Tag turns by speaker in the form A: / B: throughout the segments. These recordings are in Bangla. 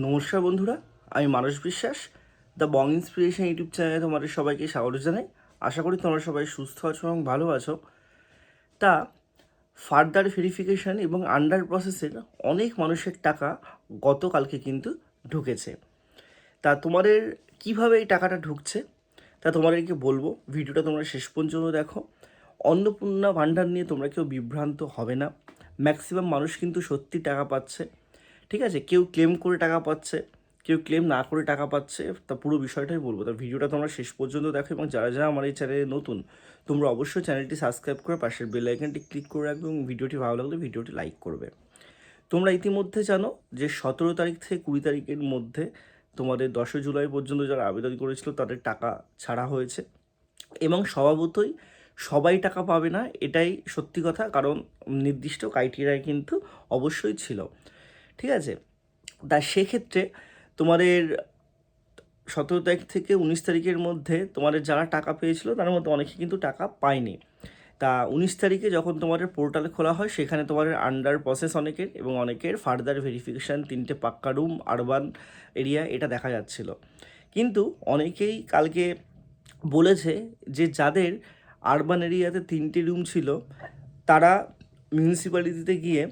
A: নমস্কার বন্ধুরা, আমি মানস বিশ্বাস। দ্য বং ইন্সপিরেশন ইউটিউব চ্যানেলে তোমাদের সবাইকে স্বাগত জানাই। আশা করি তোমরা সবাই সুস্থ আছো এবং ভালো আছো। তা ফার্দার ভেরিফিকেশান এবং আন্ডার প্রসেসের অনেক মানুষের টাকা গতকালকে কিন্তু ঢুকেছে। তা তোমাদের কিভাবে এই টাকাটা ঢুকছে তা তোমাদেরকে বলবো। ভিডিওটা তোমরা শেষ পর্যন্ত দেখো। অন্নপূর্ণা ভাণ্ডার নিয়ে তোমরা কেউ বিভ্রান্ত হবে না। ম্যাক্সিমাম মানুষ কিন্তু সত্যি টাকা পাচ্ছে, ঠিক আছে। কেউ ক্লেম করে টাকা পাচ্ছে, কেউ ক্লেম না করে টাকা পাচ্ছে। তা পুরো বিষয়টাই বলবো। তা ভিডিওটা তোমরা শেষ পর্যন্ত দেখো এবং যারা যারা আমার এই চ্যানেলে নতুন, তোমরা অবশ্যই চ্যানেলটি সাবস্ক্রাইব করে পাশের বেল আইকনটি ক্লিক করে রাখবে এবং ভিডিওটি ভালো লাগলে ভিডিওটি লাইক করবে। তোমরা ইতিমধ্যে জানো যে 17 তারিখ থেকে 20 তারিখের মধ্যে তোমাদের 10 জুলাই পর্যন্ত যারা আবেদন করেছিল তাদের টাকা ছাড়া হয়েছে এবং স্বভাবতই সবাই টাকা পাবে না, এটাই সত্যি কথা। কারণ নির্দিষ্ট ক্রাইটেরিয়া কিন্তু অবশ্যই ছিল, ঠিক আছে। তা সেক্ষেত্রে তোমাদের 17 তারিখ থেকে 19 তারিখের মধ্যে তোমাদের যারা টাকা পেয়েছিল তার মধ্যে অনেকে কিন্তু টাকা পায়নি। তা 19 তারিখে যখন তোমাদের পোর্টাল খোলা হয় সেখানে তোমাদের আন্ডার প্রসেস অনেকের এবং অনেকের ফার্দার ভেরিফিকেশান 3টে পাক্কা রুম আরবান এরিয়া এটা দেখা যাচ্ছিল। কিন্তু অনেকেই কালকে বলেছে যে যাদের আরবান এরিয়াতে 3টে রুম ছিল তারা মিউনিসিপ্যালিটিতে গিয়ে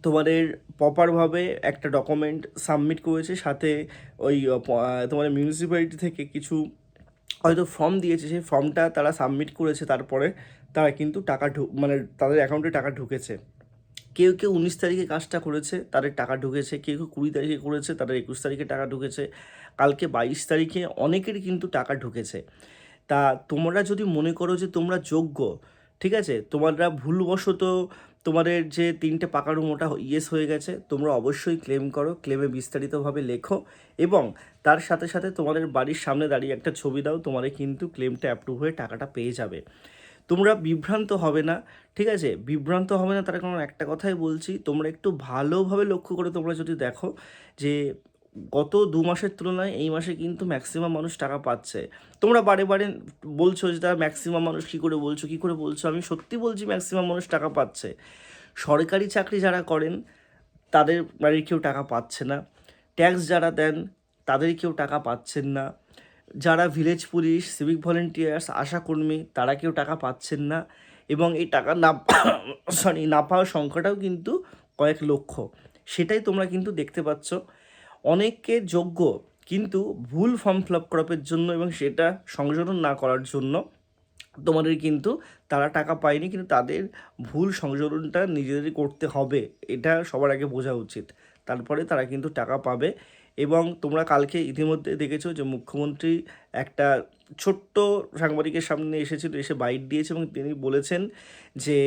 A: তোমাদের প্রপারভাবে একটা ডকুমেন্ট সাবমিট করেছে, সাথে ওই তোমাদের মিউনিসিপ্যালিটি থেকে কিছু হয়তো ফর্ম দিয়েছে, সেই ফর্মটা তারা সাবমিট করেছে। তারপরে তারা কিন্তু টাকা মানে তাদের অ্যাকাউন্টে টাকা ঢুকেছে। কেউ কেউ 19 তারিখে কাজটা করেছে, তাদের টাকা ঢুকেছে। কেউ কেউ 20 তারিখে করেছে, তাদের 21 তারিখে টাকা ঢুকেছে। কালকে 22 তারিখে অনেকেরই কিন্তু টাকা ঢুকেছে। তা তোমরা যদি মনে করো যে তোমরা যোগ্য, ঠিক আছে, তোমরা ভুলবশত তোমাদের যে 3টে পাকা রুম ওটা ইয়েস হয়ে গেছে, তোমরা অবশ্যই ক্লেম করো। ক্লেমে বিস্তারিতভাবে লেখো এবং তার সাথে সাথে তোমাদের বাড়ির সামনে দাঁড়িয়ে একটা ছবি দাও, তোমাদের কিন্তু ক্লেমটা অ্যাপ্রুভ হয়ে টাকাটা পেয়ে যাবে। তোমরা বিভ্রান্ত হবে না, ঠিক আছে। বিভ্রান্ত হবে না তার কারণ একটা কথাই বলছি, তোমরা একটু ভালোভাবে লক্ষ্য করে তোমরা যদি দেখো যে গত 2 মাসের তুলনায় এই মাসে কিন্তু ম্যাক্সিমাম মানুষ টাকা পাচ্ছে। তোমরা বারে বারে বলছো যে তারা ম্যাক্সিমাম মানুষ কী করে বলছো, আমি সত্যি বলছি ম্যাক্সিমাম মানুষ টাকা পাচ্ছে। সরকারি চাকরি যারা করেন তাদের বাড়ির কেউ টাকা পাচ্ছে না, ট্যাক্স যারা দেন তাদের কেউ টাকা পাচ্ছেন না, যারা ভিলেজ পুলিশ, সিভিক ভলেন্টিয়ার্স, আশাকর্মী তারা কেউ টাকা পাচ্ছেন না এবং এই টাকা না না পাওয়ার সংখ্যাটাও কিন্তু কয়েক লক্ষ। সেটাই তোমরা কিন্তু দেখতে পাচ্ছ। অনেকে যোগ্য কিন্তু ভুল ফর্ম ফিল আপ করার জন্য এবং সেটা সংশোধন না করার জন্য তোমাদের কিন্তু তারা টাকা পায়নি, কিন্তু তাদের ভুল সংশোধনটা নিজেদেরই করতে হবে, এটা সবার আগে বোঝা উচিত। তারপরে তারা কিন্তু টাকা পাবে। এবং তোমরা কালকে ইতিমধ্যে দেখেছো যে মুখ্যমন্ত্রী একটা ছোট্ট সাংবাদিকের সামনে এসেছিল, এসে বাইট দিয়েছে এবং তিনি বলেছেন যে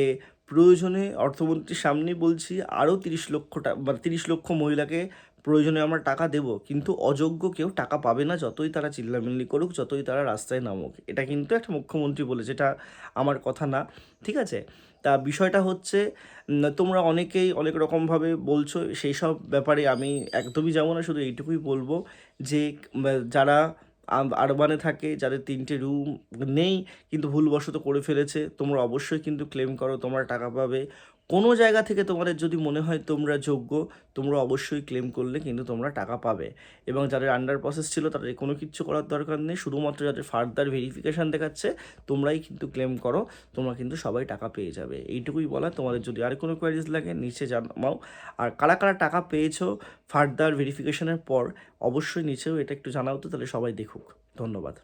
A: প্রয়োজনে অর্থমন্ত্রীর সামনেই বলছি আরও 30 লক্ষ টাকা বা 30 লক্ষ মহিলাকে প্রয়োজনে আমরা টাকা দেব, কিন্তু অযোগ্য কেউ টাকা পাবে না, যতই তারা চিল্লামিল্লি করুক, যতই তারা রাস্তায় নামুক। এটা কিন্তু একটা মুখ্যমন্ত্রী বলেছে, এটা আমার কথা না, ঠিক আছে। তা বিষয়টা হচ্ছে তোমরা অনেকেই অনেক রকমভাবে বলছো, সেই সব ব্যাপারে আমি একদমই যাবো না। শুধু এইটুকুই বলবো যে যারা আরবানে থাকে, যাদের 3টে রুম নেই কিন্তু ভুলবশত করে ফেলেছে, তোমরা অবশ্যই কিন্তু ক্লেম করো, তোমরা টাকা পাবে। কোনো জায়গা থেকে তোমাদের যদি মনে হয় তোমরা যোগ্য, তোমরা অবশ্যই ক্লেম করলে কিন্তু তোমরা টাকা পাবে। এবং যাদের আন্ডার প্রসেস ছিল তাদের কোনো কিচ্ছু করার দরকার নেই, শুধুমাত্র যাদের ফার্দার ভেরিফিকেশান দেখাচ্ছে তোমরাই কিন্তু ক্লেম করো, তোমরা কিন্তু সবাই টাকা পেয়ে যাবে। এইটুকুই বলা। তোমাদের যদি আর কোনো কোয়ারিজ লাগে নিচে জানাও। আর কারা কারা টাকা পেয়েছো ফার্দার ভেরিফিকেশানের পর অবশ্যই নিচেও এটা একটু জানাও তো, তাহলে সবাই দেখুক। ধন্যবাদ।